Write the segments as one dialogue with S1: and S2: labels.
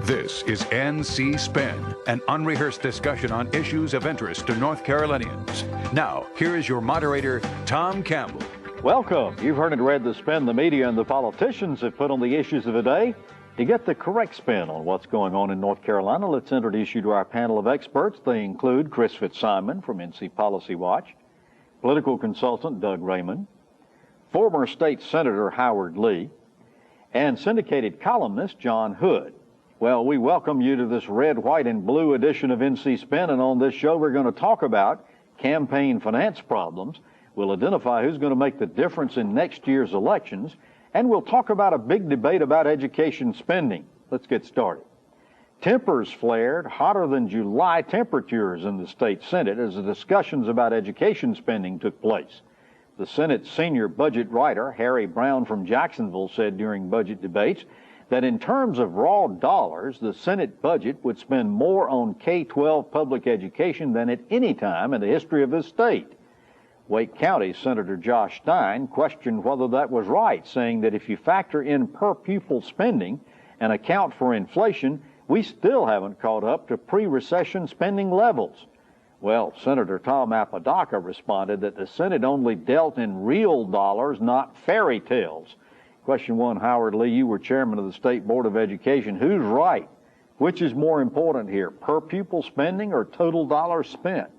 S1: This is NC Spin, an unrehearsed discussion on issues of interest to North Carolinians. Now, here is your moderator, Tom Campbell.
S2: Welcome. You've heard and read the spin the media and the politicians have put on the issues of the day. To get the correct spin on what's going on in North Carolina, let's introduce you to our panel of experts. They include Chris Fitzsimon from NC Policy Watch, political consultant Doug Raymond, former state senator Howard Lee, and syndicated columnist John Hood. Well, we welcome you to this red, white, and blue edition of NC Spin, and on this show we're going to talk about campaign finance problems. We'll identify who's going to make the difference in next year's elections, and we'll talk about a big debate about education spending. Let's get started. Tempers flared, hotter than July temperatures in the state Senate as the discussions about education spending took place. The Senate's senior budget writer, Harry Brown from Jacksonville, said during budget debates that in terms of raw dollars, the Senate budget would spend more on K-12 public education than at any time in the history of this state. Wake County Senator Josh Stein questioned whether that was right, saying that if you factor in per pupil spending and account for inflation, we still haven't caught up to pre-recession spending levels. Well, Senator Tom Apodaca responded that the Senate only dealt in real dollars, not fairy tales. Question one, Howard Lee, you were chairman of the State Board of Education. Who's right? Which is more important here, per pupil spending or total dollars spent?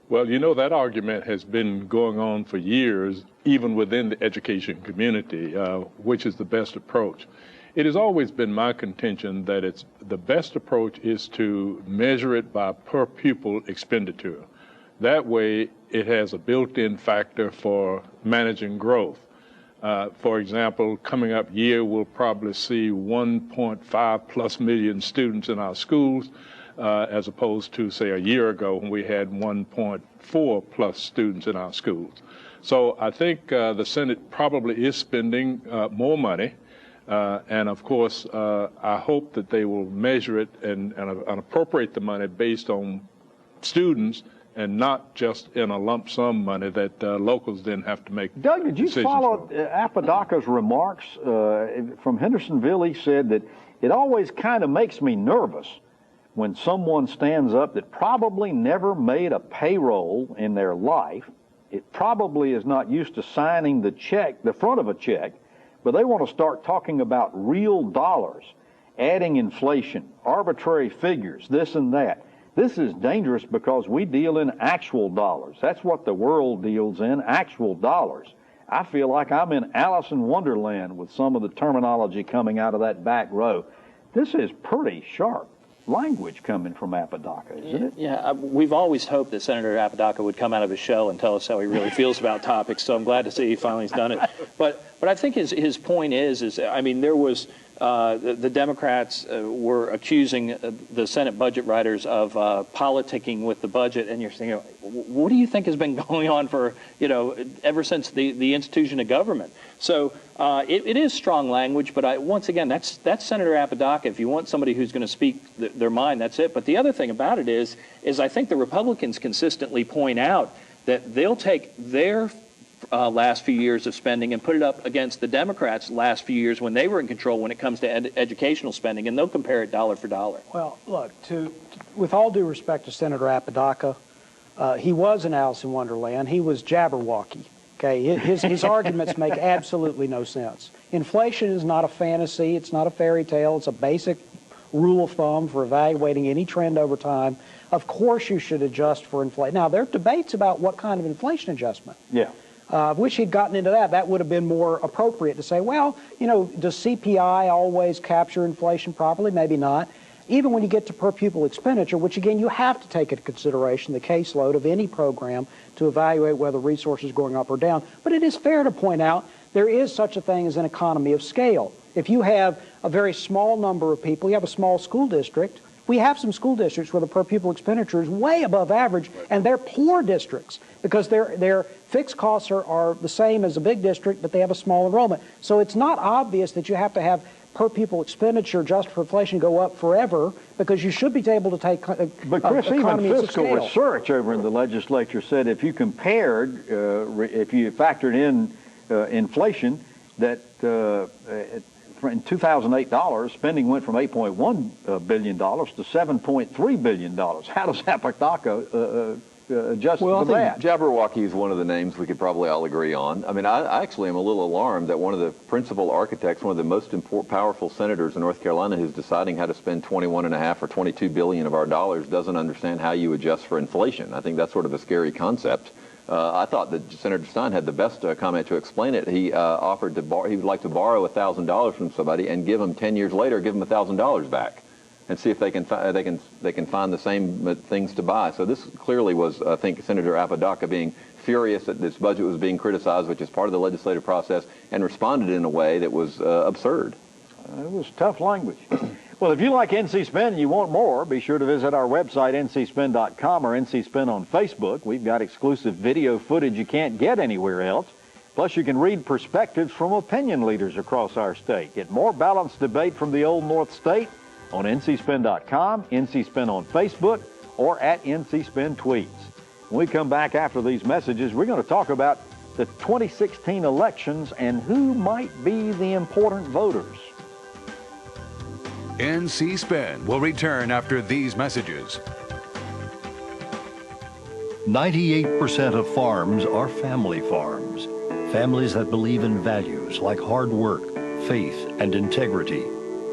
S3: Well, you know, that argument has been going on for years, even within the education community, which is the best approach. It has always been my contention that the best approach is to measure it by per pupil expenditure. That way, it has a built-in factor for managing growth. For example, coming up year, we'll probably see 1.5 plus million students in our schools, as opposed to, say, a year ago when we had 1.4 plus students in our schools. So I think the Senate probably is spending more money. And of course, I hope that they will measure it and appropriate the money based on students and not just in a lump sum money that locals then have to make.
S2: Doug, did you follow Apodaca's remarks from Hendersonville? He said that it always kind of makes me nervous when someone stands up that probably never made a payroll in their life. It probably is not used to signing the check, the front of a check, but they want to start talking about real dollars, adding inflation, arbitrary figures, this and that. This is dangerous because we deal in actual dollars. That's what the world deals in, actual dollars. I feel like I'm in Alice in Wonderland with some of the terminology coming out of that back row. This is pretty sharp language coming from Apodaca, isn't it?
S4: Yeah, we've always hoped that Senator Apodaca would come out of his shell and tell us how he really feels about topics, so I'm glad to see he finally has done it. But I think his point is I mean, there was, the Democrats were accusing the Senate budget writers of politicking with the budget, and you're thinking, what do you think has been going on for, ever since the institution of government? So it is strong language, but once again, that's Senator Apodaca. If you want somebody who's going to speak their mind, that's it. But the other thing about it is I think the Republicans consistently point out that they'll take their last few years of spending and put it up against the Democrats' last few years when they were in control when it comes to educational spending, and they'll compare it dollar for dollar.
S5: Well, look, with all due respect to Senator Apodaca, he was in Alice in Wonderland. He was Jabberwocky. Okay, his arguments make absolutely no sense. Inflation is not a fantasy. It's not a fairy tale. It's a basic rule of thumb for evaluating any trend over time. Of course you should adjust for inflation. Now, there are debates about what kind of inflation adjustment.
S2: Yeah.
S5: I wish he'd gotten into that. That would have been more appropriate to say, well, does CPI always capture inflation properly? Maybe not. Even when you get to per pupil expenditure, which again, you have to take into consideration the caseload of any program to evaluate whether resources are going up or down. But it is fair to point out there is such a thing as an economy of scale. If you have a very small number of people, you have a small school district. We have some school districts where the per pupil expenditure is way above average, and they're poor districts because their fixed costs are the same as a big district, but they have a small enrollment. So it's not obvious that you have to have per pupil expenditure adjusted for inflation go up forever, because you should be able to take
S2: But Chris, even fiscal research over in the legislature said if you compared, if you factored in inflation, that in 2008 dollars, spending went from $8.1 billion to $7.3 billion. How does Apodaca adjust to that?
S6: I think Jabberwocky is one of the names we could probably all agree on. I mean, I actually am a little alarmed that one of the principal architects, one of the most powerful senators in North Carolina who's deciding how to spend $21.5 or $22 billion of our dollars doesn't understand how you adjust for inflation. I think that's sort of a scary concept. I thought that Senator Stein had the best comment to explain it. He offered to he would like to borrow $1,000 from somebody and give them 10 years later, give them $1,000 back, and see if they can find the same things to buy. So this clearly was, I think, Senator Apodaca being furious that this budget was being criticized, which is part of the legislative process, and responded in a way that was absurd.
S2: It was tough language. Well, if you like NC Spin and you want more, be sure to visit our website, ncspin.com, or NC Spin on Facebook. We've got exclusive video footage you can't get anywhere else. Plus, you can read perspectives from opinion leaders across our state. Get more balanced debate from the Old North State on ncspin.com, NC Spin on Facebook, or at NC Spin Tweets. When we come back after these messages, we're going to talk about the 2016 elections and who might be the important voters.
S1: NC Spin will return after these messages.
S7: 98% of farms are family farms. Families that believe in values like hard work, faith, and integrity.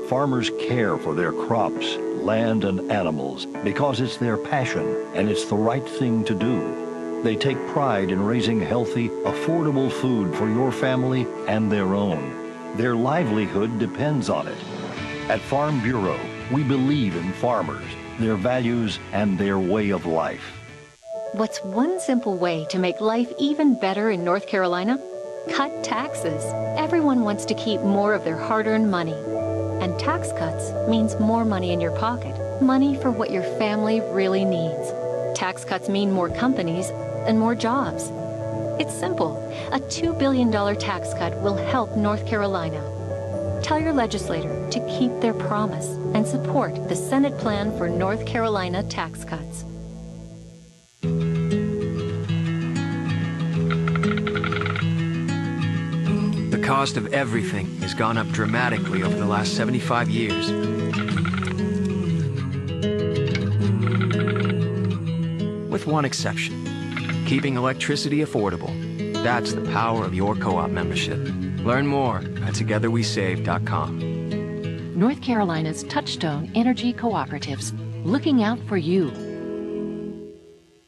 S7: Farmers care for their crops, land, and animals because it's their passion and it's the right thing to do. They take pride in raising healthy, affordable food for your family and their own. Their livelihood depends on it. At Farm Bureau, we believe in farmers, their values, and their way of life.
S8: What's one simple way to make life even better in North Carolina? Cut taxes. Everyone wants to keep more of their hard-earned money. And tax cuts means more money in your pocket. Money for what your family really needs. Tax cuts mean more companies and more jobs. It's simple. A $2 billion tax cut will help North Carolina. Tell your legislator to keep their promise and support the Senate plan for North Carolina tax cuts.
S9: The cost of everything has gone up dramatically over the last 75 years. With one exception, keeping electricity affordable. That's the power of your co-op membership. Learn more at togetherwesave.com.
S10: North Carolina's Touchstone Energy Cooperatives, looking out for you.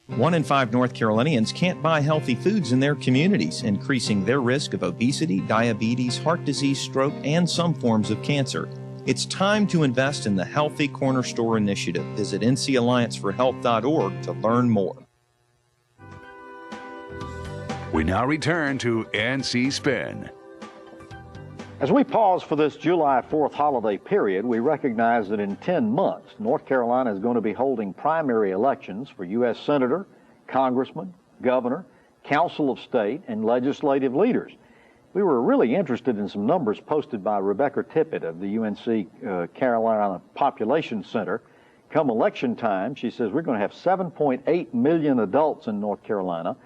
S11: 1 in 5 North Carolinians can't buy healthy foods in their communities, increasing their risk of obesity, diabetes, heart disease, stroke, and some forms of cancer. It's time to invest in the Healthy Corner Store initiative. Visit ncallianceforhealth.org to learn more.
S1: We now return to NC Spin.
S2: As we pause for this July 4th holiday period, we recognize that in 10 months, North Carolina is going to be holding primary elections for U.S. Senator, Congressman, Governor, Council of State, and legislative leaders. We were really interested in some numbers posted by Rebecca Tippett of the UNC Carolina Population Center. Come election time, she says we're going to have 7.8 million adults in North Carolina.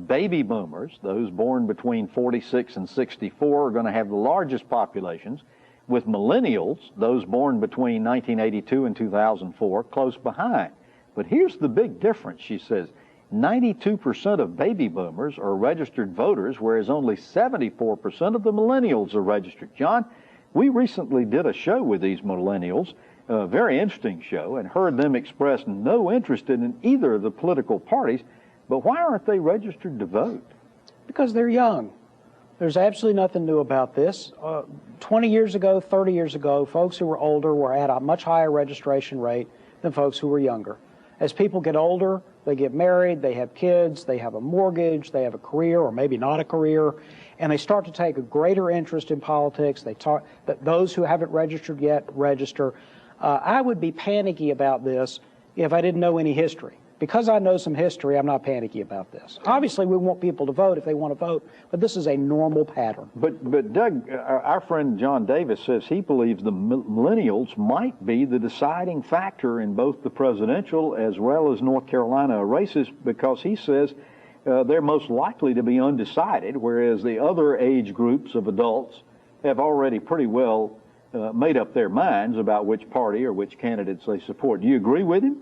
S2: Baby boomers, those born between 46 and 64, are going to have the largest populations, with millennials, those born between 1982 and 2004, close behind. But here's the big difference, she says. 92% of baby boomers are registered voters, whereas only 74% of the millennials are registered. John, we recently did a show with these millennials, a very interesting show, and heard them express no interest in either of the political parties. But why aren't they registered to vote?
S5: Because they're young. There's absolutely nothing new about this. 20 years ago, 30 years ago, folks who were older were at a much higher registration rate than folks who were younger. As people get older, they get married, they have kids, they have a mortgage, they have a career or maybe not a career, and they start to take a greater interest in politics. They talk that those who haven't registered yet register. I would be panicky about this if I didn't know any history. Because I know some history, I'm not panicky about this. Obviously, we want people to vote if they want to vote, but this is a normal pattern.
S2: But Doug, our friend John Davis says he believes the millennials might be the deciding factor in both the presidential as well as North Carolina races, because he says they're most likely to be undecided, whereas the other age groups of adults have already pretty well made up their minds about which party or which candidates they support. Do you agree with him?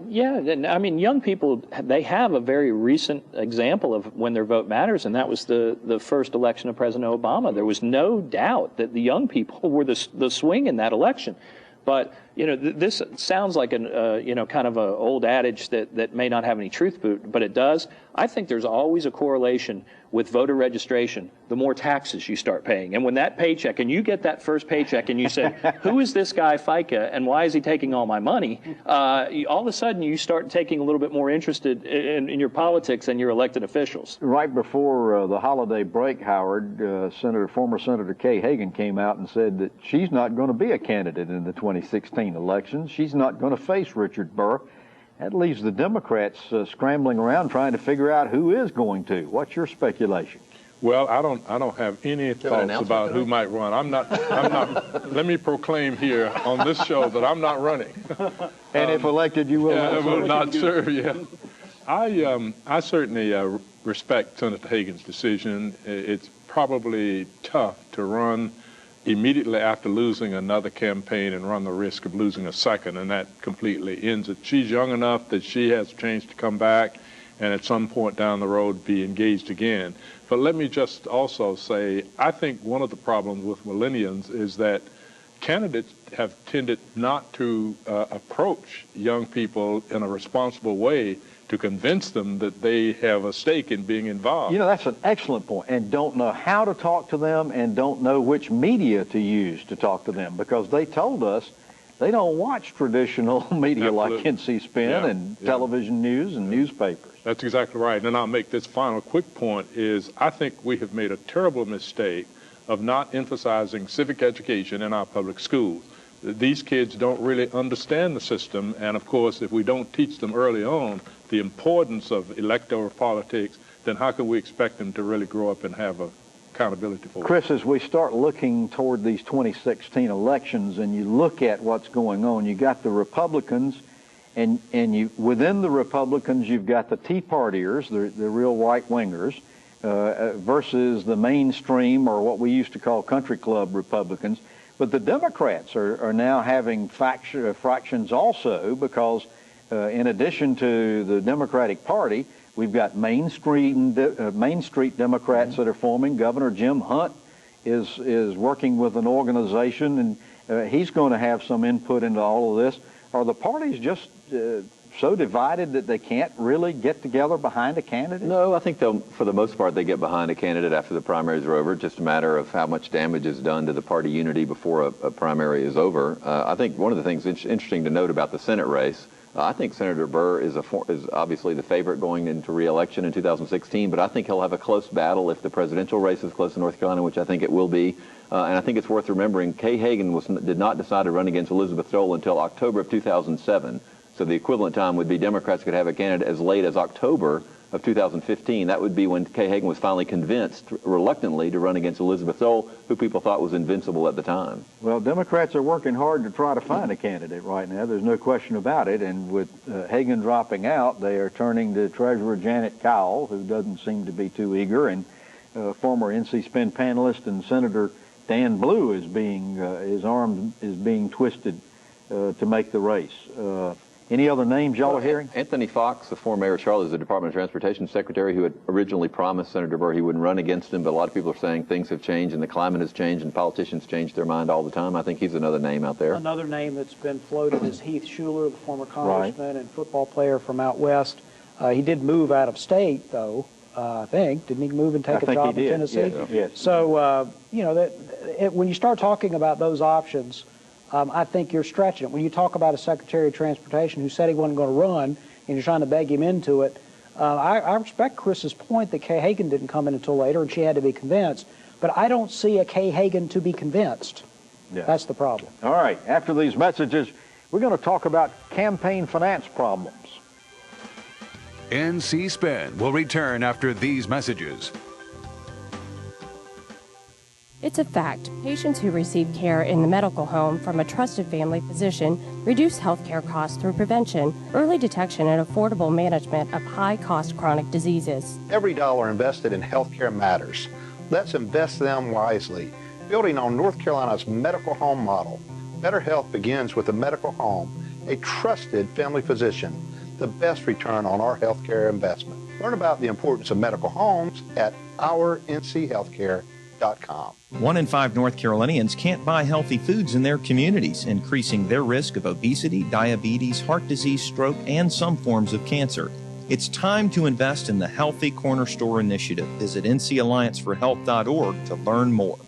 S4: Yeah, and I mean, young people, they have a very recent example of when their vote matters, and that was the first election of President Obama. There was no doubt that the young people were the swing in that election. But, you know, this sounds like an, you know, kind of an old adage that may not have any truth to it, but it does. I think there's always a correlation with voter registration, the more taxes you start paying. And when that paycheck, and you get that first paycheck and you say, who is this guy FICA and why is he taking all my money? All of a sudden you start taking a little bit more interested in your politics and your elected officials.
S2: Right before the holiday break, Howard, former Senator Kay Hagan came out and said that she's not going to be a candidate in the 2016 elections. She's not going to face Richard Burr. That leaves the Democrats scrambling around trying to figure out who is going to. What's your speculation?
S3: Well, I don't have any thoughts about who might run. I'm not. Let me proclaim here on this show that I'm not running.
S2: And if elected, you will.
S3: I will not serve. Yeah, I certainly respect Senator Hagan's decision. It's probably tough to run immediately after losing another campaign and run the risk of losing a second, and that completely ends it. She's young enough that she has a chance to come back and at some point down the road be engaged again. But let me just also say, I think one of the problems with millennials is that candidates have tended not to approach young people in a responsible way to convince them that they have a stake in being involved.
S2: You know, that's an excellent point, and don't know how to talk to them and don't know which media to use to talk to them, because they told us they don't watch traditional media like NC-SPIN and television news and newspapers.
S3: That's exactly right. And I'll make this final quick point is I think we have made a terrible mistake of not emphasizing civic education in our public schools. These kids don't really understand the system, and of course, if we don't teach them early on the importance of electoral politics, then how can we expect them to really grow up and have accountability for it?
S2: Chris, as we start looking toward these 2016 elections and you look at what's going on, you got the Republicans, and you within the Republicans you've got the Tea Partiers, the real right-wingers, versus the mainstream, or what we used to call country club Republicans. But the Democrats are now having fractions also, because in addition to the Democratic Party, we've got Main Street Democrats that are forming. Governor Jim Hunt is working with an organization, and he's going to have some input into all of this. Are the parties just so divided that they can't really get together behind a candidate?
S6: No, I think for the most part they get behind a candidate after the primaries are over. It's just a matter of how much damage is done to the party unity before a primary is over. I think one of the things interesting to note about the Senate race, I think Senator Burr is obviously the favorite going into re-election in 2016, but I think he'll have a close battle if the presidential race is close in North Carolina, which I think it will be. And I think it's worth remembering, Kay Hagan did not decide to run against Elizabeth Dole until October of 2007. So the equivalent time would be Democrats could have a candidate as late as October of 2015. That would be when Kay Hagan was finally convinced, reluctantly, to run against Elizabeth Dole, who people thought was invincible at the time.
S2: Well, Democrats are working hard to try to find a candidate right now. There's no question about it. And with Hagan dropping out, they are turning to Treasurer Janet Cowell, who doesn't seem to be too eager, and former NC-SPIN panelist and Senator Dan Blue is his arm is being twisted to make the race. Any other names y'all are hearing?
S6: Anthony Fox, the former mayor of Charlotte, is the Department of Transportation secretary, who had originally promised Senator Burr he wouldn't run against him, but a lot of people are saying things have changed and the climate has changed and politicians change their mind all the time. I think he's another name out there.
S5: Another name that's been floated is Heath Shuler, the former congressman and football player from out west. He did move out of state, though, I think. Didn't he move and take a job in Tennessee?
S2: Yes.
S5: So, you know, when you start talking about those options, I think you're stretching it. When you talk about a Secretary of Transportation who said he wasn't going to run and you're trying to beg him into it, I respect Chris's point that Kay Hagan didn't come in until later and she had to be convinced, but I don't see a Kay Hagan to be convinced. Yeah. That's the problem.
S2: All right. After these messages, we're going to talk about campaign finance problems.
S1: NC-SPIN will return after these messages.
S12: It's a fact. Patients who receive care in the medical home from a trusted family physician reduce health care costs through prevention, early detection, and affordable management of high-cost chronic diseases.
S13: Every dollar invested in health care matters. Let's invest them wisely Building on North Carolina's medical home model, better health begins with a medical home, a trusted family physician, the best return on our healthcare investment. Learn about the importance of medical homes at ournchealthcare.com.
S11: 1 in 5 North Carolinians can't buy healthy foods in their communities, increasing their risk of obesity, diabetes, heart disease, stroke, and some forms of cancer. It's time to invest in the Healthy Corner Store initiative. Visit ncallianceforhealth.org to learn more.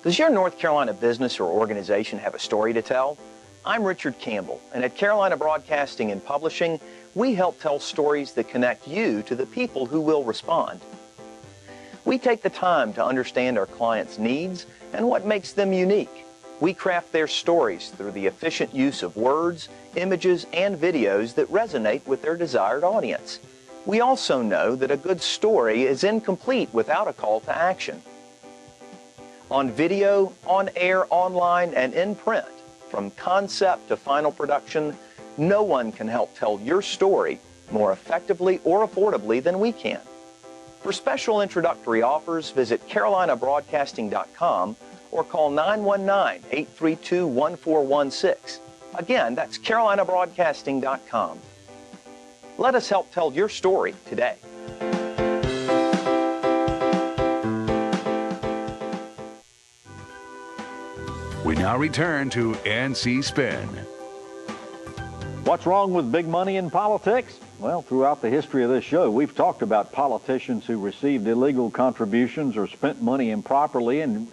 S14: Does your North Carolina business or organization have a story to tell? I'm Richard Campbell, and at Carolina Broadcasting and Publishing, we help tell stories that connect you to the people who will respond. We take the time to understand our clients' needs and what makes them unique. We craft their stories through the efficient use of words, images, and videos that resonate with their desired audience. We also know that a good story is incomplete without a call to action. On video, on air, online, and in print, from concept to final production, no one can help tell your story more effectively or affordably than we can. For special introductory offers, visit carolinabroadcasting.com or call 919-832-1416. Again, that's carolinabroadcasting.com. Let us help tell your story today.
S1: We now return to NC Spin.
S2: What's wrong with big money in politics? Well, throughout the history of this show, we've talked about politicians who received illegal contributions or spent money improperly, and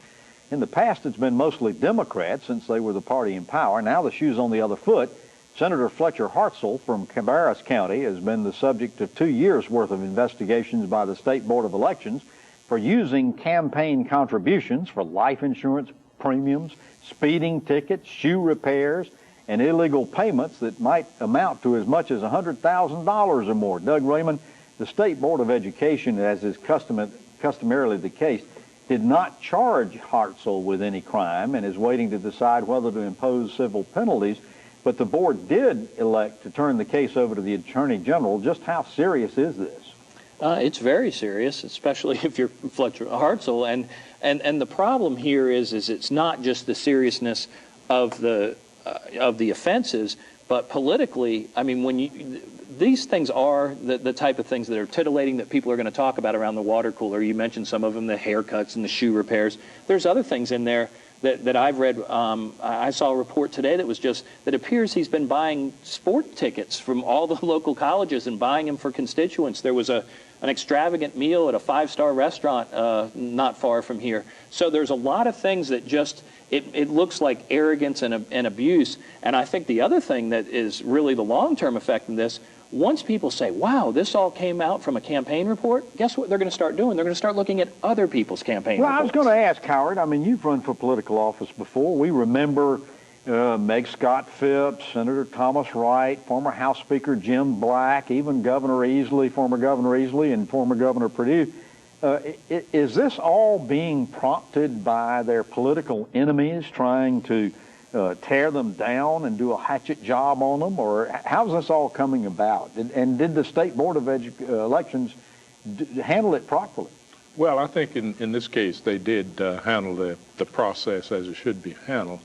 S2: in the past it's been mostly Democrats since they were the party in power. Now the shoe's on the other foot. Senator Fletcher Hartzell from Cabarrus County has been the subject of 2 years' worth of investigations by the State Board of Elections for using campaign contributions for life insurance premiums, speeding tickets, shoe repairs, and illegal payments that might amount to as much as $100,000 or more. Doug Raymond, the State Board of Education, as is customarily the case, did not charge Hartzell with any crime and is waiting to decide whether to impose civil penalties, but the board did elect to turn the case over to the Attorney General. Just how serious is this?
S4: It's very serious, especially if you're Fletcher Hartzell. And the problem here is it's not just the seriousness of the offenses, but politically, I mean, these things are the type of things that are titillating that people are going to talk about around the water cooler. You mentioned some of them, the haircuts and the shoe repairs. There's other things in there that I've read. I saw a report today that appears he's been buying sport tickets from all the local colleges and buying them for constituents. There was an extravagant meal at a 5-star restaurant not far from here. So there's a lot of things that it looks like arrogance and abuse. And I think the other thing that is really the long-term effect in this, once people say, wow, this all came out from a campaign report, guess what they're going to start doing? They're going to start looking at other people's campaign reports.
S2: Well, I was going to ask, Howard, I mean, you've run for political office before. We remember Meg Scott Phipps, Senator Thomas Wright, former House Speaker Jim Black, even Governor Easley, former Governor Easley, and former Governor Perdue. Is this all being prompted by their political enemies trying to tear them down and do a hatchet job on them, or how's this all coming about? And did the State Board of Elections handle it properly?
S3: Well, I think in this case they did handle the process as it should be handled.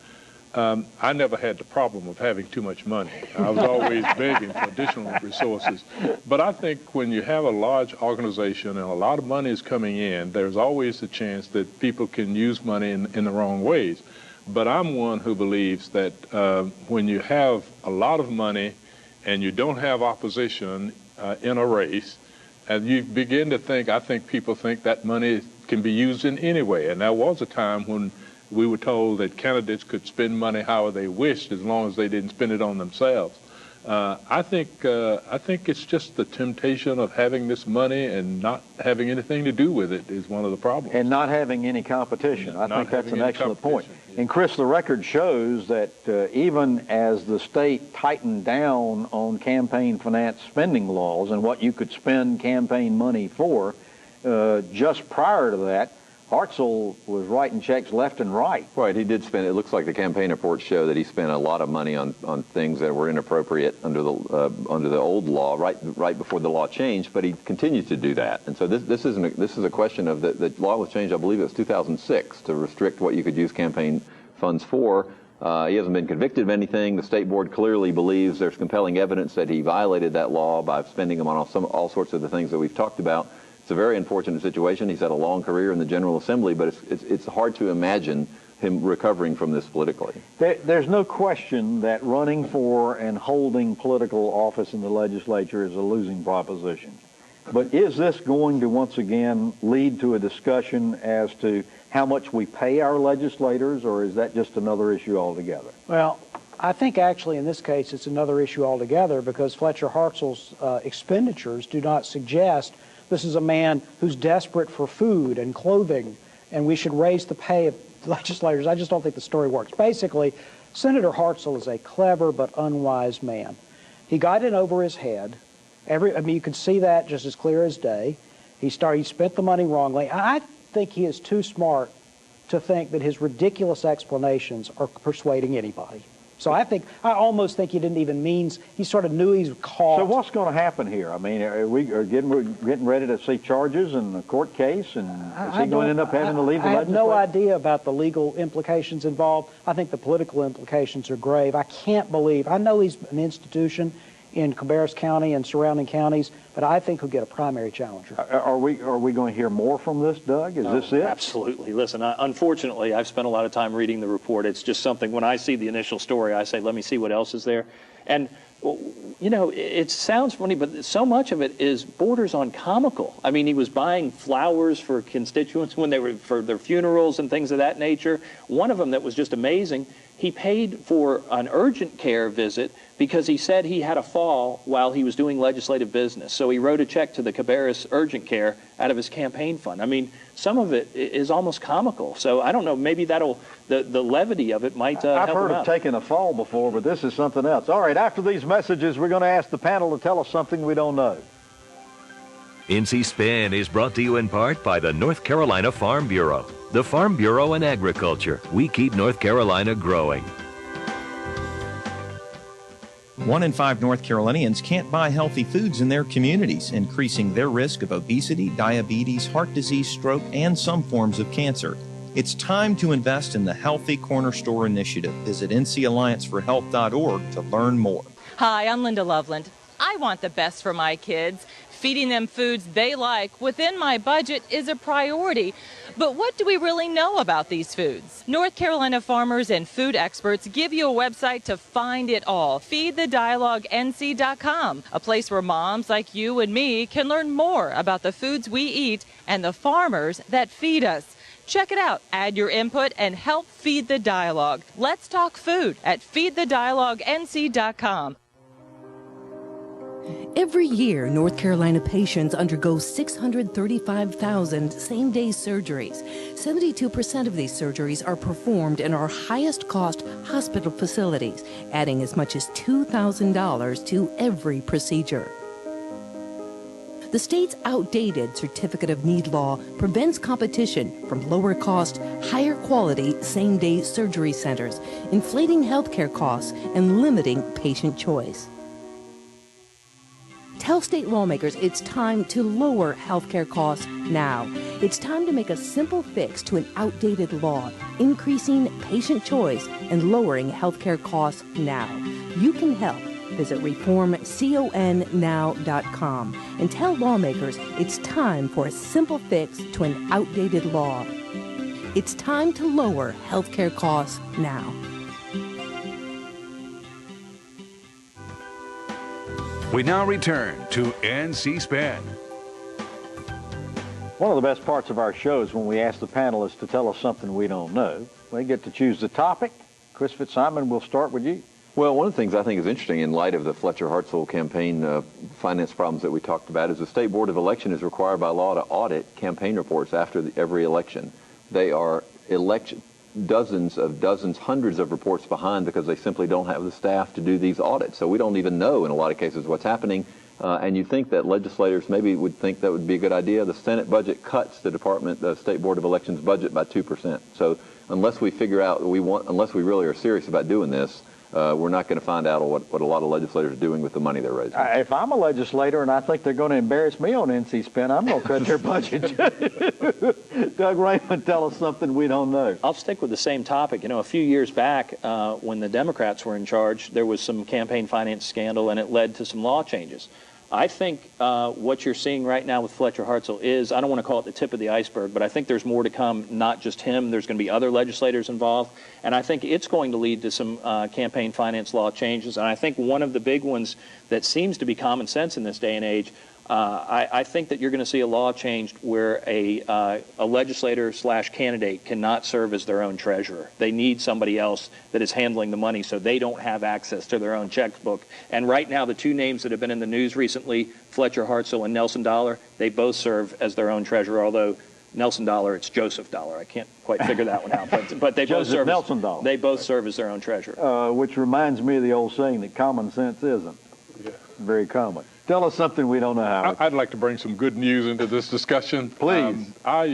S3: I never had the problem of having too much money. I was always begging for additional resources. But I think when you have a large organization and a lot of money is coming in, there's always a chance that people can use money in the wrong ways. But I'm one who believes that when you have a lot of money and you don't have opposition in a race, and you begin to think, I think people think that money can be used in any way. And there was a time when we were told that candidates could spend money however they wished as long as they didn't spend it on themselves. I think it's just the temptation of having this money and not having anything to do with it is one of the problems.
S2: And not having any competition. I think that's an excellent point. Yeah. And Chris, the record shows that even as the state tightened down on campaign finance spending laws and what you could spend campaign money for, just prior to that, Hartzell was writing checks left and right.
S6: Right, he did spend, it looks like the campaign reports show that he spent a lot of money on things that were inappropriate under the old law, right before the law changed, but he continues to do that. And so this is a question of the law was changed, I believe it was 2006, to restrict what you could use campaign funds for. He hasn't been convicted of anything. The state board clearly believes there's compelling evidence that he violated that law by spending them on all sorts of the things that we've talked about. It's a very unfortunate situation. He's had a long career in the General Assembly, but it's hard to imagine him recovering from this politically.
S2: There's no question that running for and holding political office in the legislature is a losing proposition. But is this going to once again lead to a discussion as to how much we pay our legislators, or is that just another issue altogether?
S5: Well, I think actually in this case it's another issue altogether, because Fletcher Hartzell's expenditures do not suggest this is a man who's desperate for food and clothing, and we should raise the pay of legislators. I just don't think the story works. Basically, Senator Hartzell is a clever but unwise man. He got in over his head. You could see that just as clear as day. He spent the money wrongly. I think he is too smart to think that his ridiculous explanations are persuading anybody. So I almost think he didn't even mean, he sort of knew he was caught.
S2: So what's going to happen here? I mean, are we getting ready to see charges in the court case, and is he going to end up having to leave the legislature?
S5: I have no idea about the legal implications involved. I think the political implications are grave. I can't believe, I know he's an institution in Cabarrus County and surrounding counties, but I think he'll get a primary challenger.
S2: Are we going to hear more from this, Doug? Is this it?
S4: Absolutely. Listen, unfortunately, I've spent a lot of time reading the report. It's just something, when I see the initial story, I say, let me see what else is there. And, you know, it sounds funny, but so much of it borders on comical. I mean, he was buying flowers for constituents when they were for their funerals and things of that nature. One of them that was just amazing, he paid for an urgent care visit because he said he had a fall while he was doing legislative business. So he wrote a check to the Cabarrus Urgent Care out of his campaign fund. I mean, some of it is almost comical. So I don't know, maybe the levity of it might help him out.
S2: I've heard of taking a fall before, but this is something else. All right, after these messages, we're going to ask the panel to tell us something we don't know.
S15: NC Spin is brought to you in part by the North Carolina Farm Bureau. The Farm Bureau and Agriculture. We keep North Carolina growing.
S11: 1 in 5 North Carolinians can't buy healthy foods in their communities, increasing their risk of obesity, diabetes, heart disease, stroke, and some forms of cancer. It's time to invest in the Healthy Corner Store initiative. Visit ncallianceforhealth.org to learn more.
S16: Hi, I'm Linda Loveland. I want the best for my kids. Feeding them foods they like within my budget is a priority. But what do we really know about these foods? North Carolina farmers and food experts give you a website to find it all. FeedTheDialogueNC.com, a place where moms like you and me can learn more about the foods we eat and the farmers that feed us. Check it out. Add your input and help feed the dialogue. Let's talk food at FeedTheDialogueNC.com.
S17: Every year, North Carolina patients undergo 635,000 same-day surgeries. 72% of these surgeries are performed in our highest-cost hospital facilities, adding as much as $2,000 to every procedure. The state's outdated Certificate of Need law prevents competition from lower-cost, higher-quality same-day surgery centers, inflating healthcare costs and limiting patient choice. Tell state lawmakers it's time to lower healthcare costs now. It's time to make a simple fix to an outdated law, increasing patient choice and lowering healthcare costs now. You can help. Visit reformconnow.com and tell lawmakers it's time for a simple fix to an outdated law. It's time to lower healthcare costs now.
S1: We now return to NC Spin.
S2: One of the best parts of our show is when we ask the panelists to tell us something we don't know. They get to choose the topic. Chris Fitzsimon, we'll start with you.
S6: Well, one of the things I think is interesting in light of the Fletcher Hartzell campaign finance problems that we talked about is the State Board of Election is required by law to audit campaign reports after every election. They are dozens, hundreds of reports behind because they simply don't have the staff to do these audits. So we don't even know in a lot of cases what's happening. And you think that legislators maybe would think that would be a good idea. The Senate budget cuts the State Board of Elections budget by 2%. So unless we figure out unless we really are serious about doing this, we're not going to find out what a lot of legislators are doing with the money they're raising.
S2: If I'm a legislator and I think they're going to embarrass me on NC Spin, I'm going to cut their budget. Doug Raymond, tell us something we don't know.
S4: I'll stick with the same topic. A few years back, when the Democrats were in charge, there was some campaign finance scandal, and it led to some law changes. I think what you're seeing right now with Fletcher Hartzell is, I don't want to call it the tip of the iceberg, but I think there's more to come, not just him. There's going to be other legislators involved, and I think it's going to lead to some campaign finance law changes. And I think one of the big ones that seems to be common sense in this day and age, I think that you're going to see a law changed where a legislator / candidate cannot serve as their own treasurer. They need somebody else that is handling the money so they don't have access to their own checkbook. And right now, the two names that have been in the news recently, Fletcher Hartzell and Nelson Dollar, they both serve as their own treasurer, although Nelson Dollar, it's Joseph Dollar. I can't quite figure that one out, but they both serve.
S2: Nelson Dollar.
S4: They both serve as their own treasurer.
S2: Which reminds me of the old saying that common sense isn't very common. Tell us something we don't know, Howard.
S3: I'd like to bring some good news into this discussion.
S2: Please.
S3: I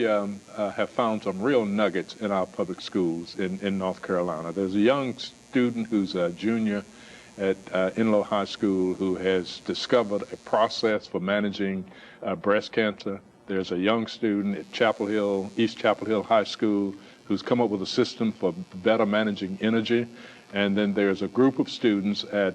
S3: have found some real nuggets in our public schools in North Carolina. There's a young student who's a junior at Inlow High School who has discovered a process for managing breast cancer. There's a young student at East Chapel Hill High School who's come up with a system for better managing energy. And then there's a group of students at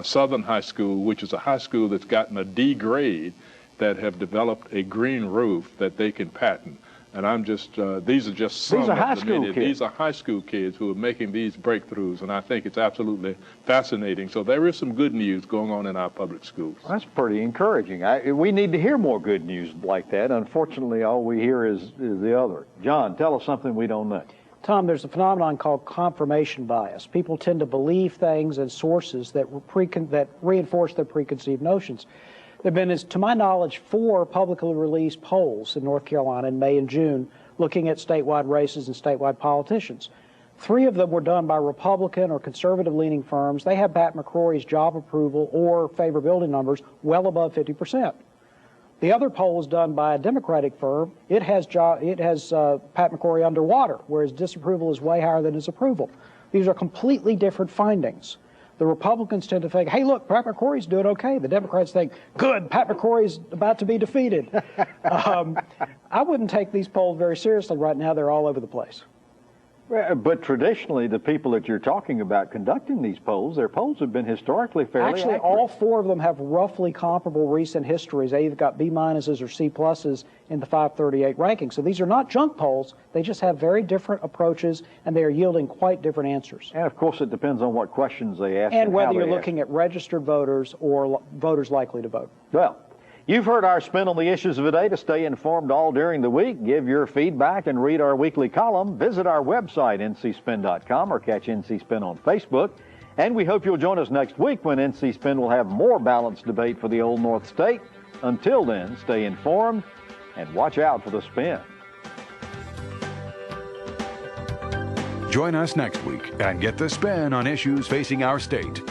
S3: Southern High School, which is a high school that's gotten a D grade, that have developed a green roof that they can patent. And I'm just, these are just some
S2: These are high
S3: of the
S2: school
S3: many.
S2: kids.
S3: These are high school kids who are making these breakthroughs, and I think it's absolutely fascinating. So there is some good news going on in our public schools.
S2: That's pretty encouraging. We need to hear more good news like that. Unfortunately, all we hear is the other. John, tell us something we don't know.
S5: Tom, there's a phenomenon called confirmation bias. People tend to believe things and sources that reinforce their preconceived notions. There have been, to my knowledge, 4 publicly released polls in North Carolina in May and June looking at statewide races and statewide politicians. 3 of them were done by Republican or conservative-leaning firms. They have Pat McCrory's job approval or favorability numbers well above 50%. The other poll was done by a Democratic firm. It has Pat McCrory underwater, where his disapproval is way higher than his approval. These are completely different findings. The Republicans tend to think, hey, look, Pat McCrory's doing okay. The Democrats think, good, Pat McCrory's about to be defeated. I wouldn't take these polls very seriously right now. They're all over the place.
S2: But traditionally, the people that you're talking about conducting these polls, their polls have been historically fairly
S5: Actually,
S2: accurate.
S5: all 4 of them have roughly comparable recent histories. They either got B- or C+ in the 538 ranking. So these are not junk polls. They just have very different approaches, and they are yielding quite different answers.
S2: And, of course, it depends on what questions they ask
S5: and whether
S2: how
S5: you're
S2: they
S5: looking at registered voters or voters likely to vote.
S2: Well, you've heard our spin on the issues of the day. To stay informed all during the week, give your feedback and read our weekly column, visit our website, ncspin.com, or catch NC Spin on Facebook. And we hope you'll join us next week when NC Spin will have more balanced debate for the Old North State. Until then, stay informed and watch out for the spin.
S1: Join us next week and get the spin on issues facing our state.